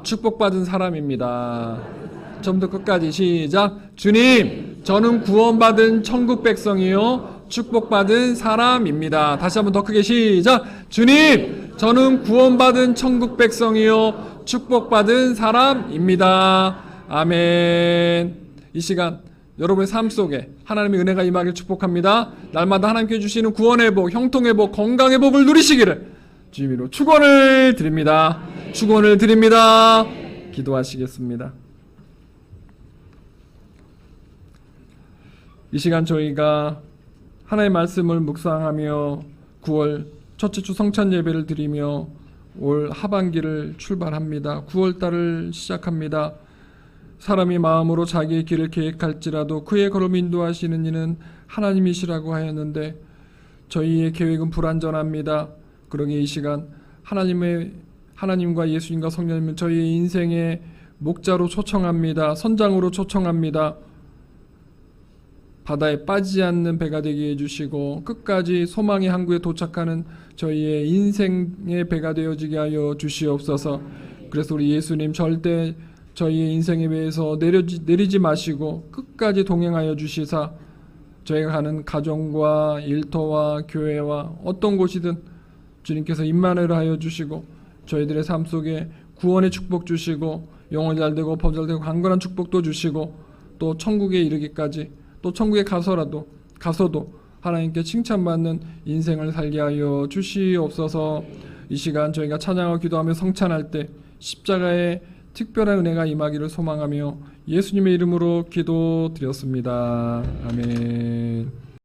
S1: 축복받은 사람입니다. 처음부터 끝까지 시작. 주님, 저는 구원받은 천국 백성이요 축복받은 사람입니다. 다시 한번 더 크게 시작. 주님, 저는 구원받은 천국 백성이요 축복받은 사람입니다. 아멘. 이 시간 여러분의 삶 속에 하나님의 은혜가 임하길 축복합니다. 날마다 하나님께 주시는 구원의 복, 형통의 복, 건강의 복을 누리시기를 주님으로 축원을 드립니다. 축원을 드립니다. 기도하시겠습니다. 이 시간 저희가 하나님의 말씀을 묵상하며 9월 첫째 주 성찬 예배를 드리며 올 하반기를 출발합니다. 9월달을 시작합니다. 사람이 마음으로 자기의 길을 계획할지라도 그의 걸음 인도하시는 이는 하나님이시라고 하였는데 저희의 계획은 불완전합니다. 그러기에 이 시간 하나님과 예수님과 성령님은 저희의 인생의 목자로 초청합니다. 선장으로 초청합니다. 바다에 빠지지 않는 배가 되게 해주시고 끝까지 소망의 항구에 도착하는 저희의 인생의 배가 되어지게 하여 주시옵소서. 그래서 우리 예수님 절대 저희의 인생에 대해서 내리지 마시고 끝까지 동행하여 주시사 저희가 가는 가정과 일터와 교회와 어떤 곳이든 주님께서 임마누엘 하여 주시고 저희들의 삶 속에 구원의 축복 주시고 영혼 잘되고 법 잘되고 강건한 축복도 주시고 또 천국에 이르기까지 또 천국에 가서도 하나님께 칭찬받는 인생을 살게 하여 주시옵소서. 이 시간 저희가 찬양하고 기도하며 성찬할 때 십자가의 특별한 은혜가 임하기를 소망하며 예수님의 이름으로 기도드렸습니다. 아멘.